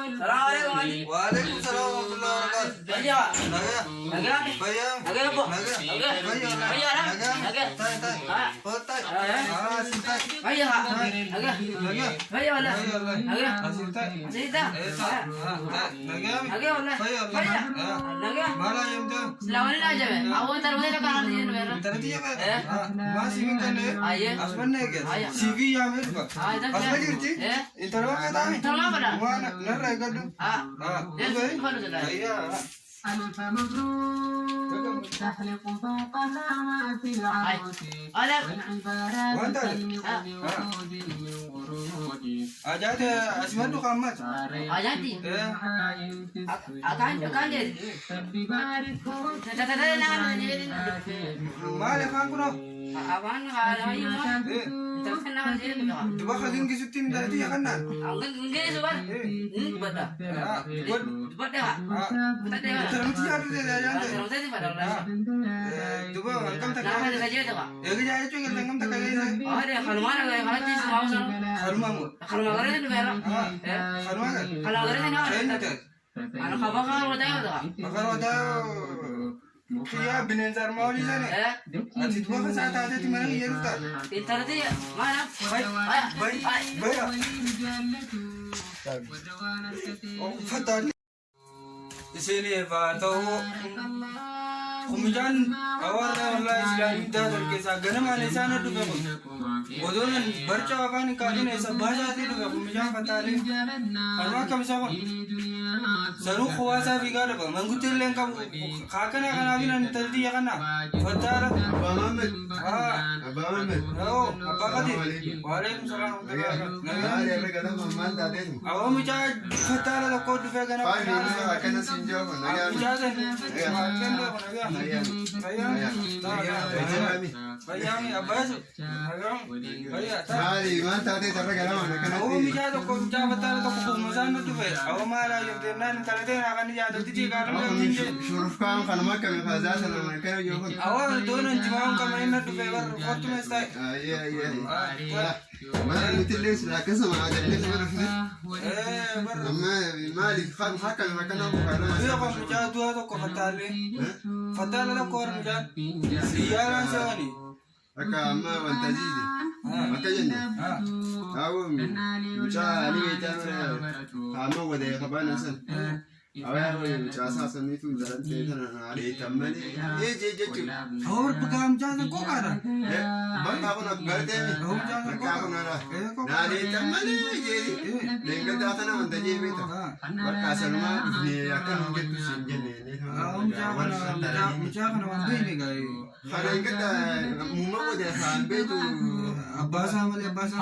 Assalamualaikum. Waalaikumsalam warahmatullahi wabarakatuh. Baya. Naga. Naga. Baya. Naga po. Naga. Naga. Baya. Baya na. Naga. Naga. Tay tay. Ah. Oh tay. Sintai. Baya ha. Naga. Naga. Baya wala. Baya wala. Naga. Sintai. Sita. Tay. Naga. Naga wala. Baya. Baya. Naga. Mala yam tu. Selawani na jabe. Awo tarwai na kana diye mera. Terti ya kan? Masih minta ni. Aye. Asman ni kan? Aye. CV yang ni kan? Aye. Asman jirti? Interview kan tadi? Tolong pada. Mana? Nara kan? Ah. Yes. Baik. Kalau sudah. Iya. ألف مبروك تحلق فوقها ما في العروس Ada. والعبارات كالمغرب وعود من ورود Aja tu Asman tu kamat. Ajati. Akan dia. ربي بارك Tata na ni. Mana kan kuno? Awan ada ayu mah. Terus na dia tu. Dua kali ngisutin dari ya kan? Angkat enggak sobat. Bada. Buat Bada. Tadi mana? terus ya tu dia yang tu. Terus tadi pada orang. Dua angkam tak. Nama dia saja tu kak. Ya kerja itu yang angkam tak kali ni. Oh dia kalau mana kalau haji semua usah. Harum amu. Kalau mana itu merah. Harum amu. Kalau mana itu Saya nak. tu. Anak kabar kalau tanya tu kak. Makar ada. Kia binensar mau di sana. Asyik dua kan saat ada di mana dia tu. Pintar tu ya. Mana? Baik. Baik. Oh fatal. Di sini fatau. Kemudian awalnya Allah Islam dah terkesah. Ganam ane sana tu betul. Bodohan berca kan kali ni sebahasa tu betul. Kemudian fatal. Karena kami sama. Seru kuasa bigar apa? Mengkutil yang kamu kakan akan abin nanti tadi ya kan? Fatal. Abang Ahmed. Abang Ahmed. Oh, apa kadi? Waalaikumsalam. Hari apa kata Muhammad tadi? Awak macam fatal ada kau tu fagal apa? Pagi ni akan sinjau pun. Macam tu. Macam tu. Ayam. Bayang abas. Bayang. Hari mana tadi tapi kalau mana kan? Awak macam tu kau macam fatal tu kau musan tu fe. Awak marah yang tenan kalau dia akan dia ada tiji kalau dia minje. Syuruf kan kalau makan fazal sama mereka juga. Awak tu nanti mau kamu ini tu fe baru foto mestai. Iya. Mana betul ni sudah kesama ada ni mana ni? Baru. Mali kan makan aku kalau Dia kau macam tu atau kau fatal ni? Fatal ada kau orang macam siaran siapa ni? Aka amma wantajidi. Maka jadi. Aku macam ni macam amma wada kabana san. Awak macam asas ni tu jalan tekan ada tambah ni. Je tu. Awak pegang macam tu kau kan? Bangka aku nak berarti ni. Bangka aku nak. Nah ada tambah ni je. Lengkap dah tanah wantajidi betul. Bangka sama ni akan begitu sinjen ni. Macam mana ni guys? Kalau kita mumma wada sampai tu. Abasa mali abasa.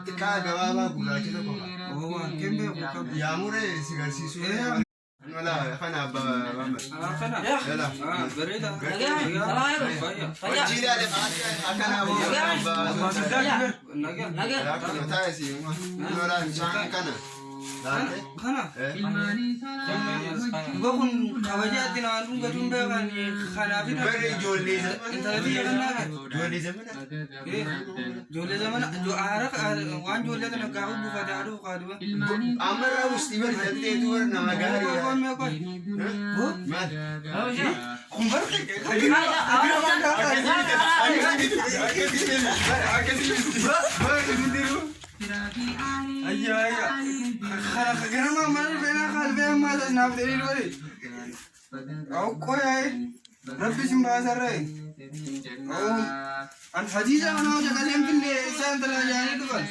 Tika gawa buka cina kau. Oh, kembe buka. Ya mure sigar sisu. Wala, kana ba. Kana. Yala. Berita. Assalamualaikum. Saya. Jila ada akan abu. Naga. Aku tahu sih. Wala jangan kana. Kana. Gua pun kawaja tina antum gatum be kan kana bina. Beri joli. Tadi ya kan. Joli zaman. Jole zaman jo arak wan jole kan gahu buka daru ka dua. Amar harus tiba jadi itu nama gari. Kon me kon. Bo? Mat. Oh sih. Kumbar ke? Ayah. Kalau kena mana bena kalau bena mana nak beri dulu. Aku kau ay, Rabbi simbahasa ray. Oh, an Hadiza mana aja kalian kini saya antara jalan itu kan.